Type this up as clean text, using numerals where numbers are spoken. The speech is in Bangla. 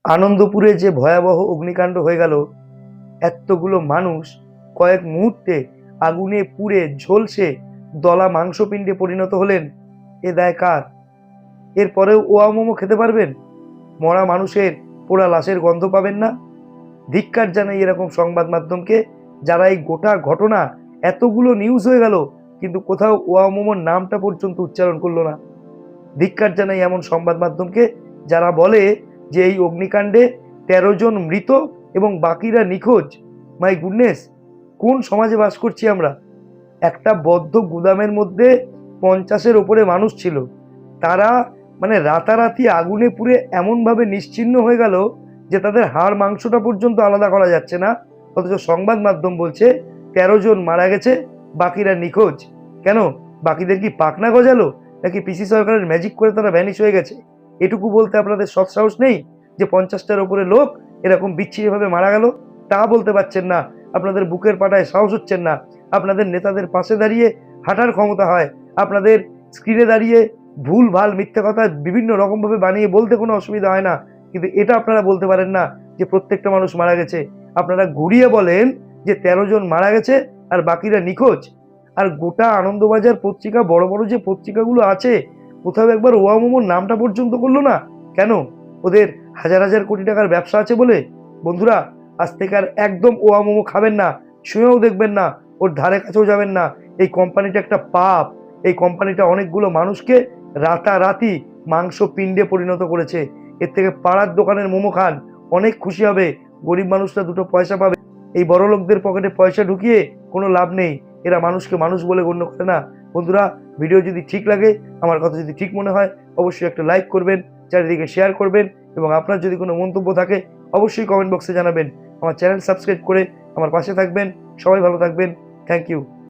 আনন্দপুরে যে ভয়াবহ অগ্নিকাণ্ড হয়ে গেল, এতগুলো মানুষ কয়েক মুহূর্তে আগুনে পুড়ে ঝলসে দলা মাংসপিণ্ডে পরিণত হলেন, এ দায় কার? এরপরেও ওয়া মোমো খেতে পারবেন? মরা মানুষের পোড়া লাশের গন্ধ পাবেন না? ধিক্কার জানাই এরকম সংবাদ মাধ্যমকে, যারা এই গোটা ঘটনা, এতগুলো নিউজ হয়ে গেল কিন্তু কোথাও ওয়া মোমোর নামটা পর্যন্ত উচ্চারণ করলো না। ধিক্কার জানাই এমন সংবাদ মাধ্যমকে যারা বলে যে এই অগ্নিকাণ্ডে ১৩ জন মৃত এবং বাকিরা নিখোঁজ। মাই গুডনেস, কোন সমাজে বাস করছি আমরা? একটা বদ্ধ গুদামের মধ্যে ৫০-এর ওপরে মানুষ ছিল, তারা মানে রাতারাতি আগুনে পুড়ে এমনভাবে নিশ্চিহ্ন হয়ে গেল যে তাদের হাড় মাংসটা পর্যন্ত আলাদা করা যাচ্ছে না। অথচ সংবাদ মাধ্যম বলছে ১৩ জন মারা গেছে, বাকিরা নিখোঁজ। কেন? বাকিদের কি পাকনা গজালো, নাকি পিসি সরকারের ম্যাজিক করে তারা ভ্যানিশ হয়ে গেছে? এটুকু বলতে আপনাদের সৎ সাহস নেই যে ৫০টার ওপরে লোক এরকম বিচ্ছিরিভাবে মারা গেল? তা বলতে পারছেন না, আপনাদের বুকের পাটায় সাহস হচ্ছেন না, আপনাদের নেতাদের পাশে দাঁড়িয়ে হাঁটার ক্ষমতা হয়, আপনাদের স্ক্রিনে দাঁড়িয়ে ভুল ভাল মিথ্যে কথা বিভিন্ন রকমভাবে বানিয়ে বলতে কোনো অসুবিধা হয় না, কিন্তু এটা আপনারা বলতে পারেন না যে প্রত্যেকটা মানুষ মারা গেছে। আপনারা ঘুরিয়ে বলেন যে ১৩ জন মারা গেছে আর বাকিরা নিখোঁজ। আর গোটা আনন্দবাজার পত্রিকা, বড় বড় যে পত্রিকাগুলো আছে, কোথাও একবার ওয়া মোমোর নামটা পর্যন্ত করলো না। কেন? ওদের হাজার হাজার কোটি টাকার ব্যবসা আছে বলে? বন্ধুরা, আজ থেকে আর একদম ওয়া মোমো খাবেন না, শুনেও দেখবেন না, ওর ধারে কাছেও যাবেন না। এই কোম্পানিটা একটা পাপ। এই কোম্পানিটা অনেকগুলো মানুষকে রাতারাতি মাংস পিণ্ডে পরিণত করেছে। এর থেকে পাড়ার দোকানের মোমো খান, অনেক খুশি হবে, গরিব মানুষরা দুটো পয়সা পাবে। এই বড় লোকদের পকেটে পয়সা ঢুকিয়ে কোনো লাভ নেই, এরা মানুষকে মানুষ বলে গণ্য করে না। বন্ধুরা, ভিডিও যদি ঠিক লাগে, আমার কথা যদি ঠিক মনে হয়, অবশ্যই একটা লাইক করবেন, চারিদিকে শেয়ার করবেন, এবং আপনার যদি কোনো মন্তব্য থাকে অবশ্যই কমেন্ট বক্সে জানাবেন। আমার চ্যানেল সাবস্ক্রাইব করে আমার পাশে থাকবেন। সবাই ভালো থাকবেন। Thank you.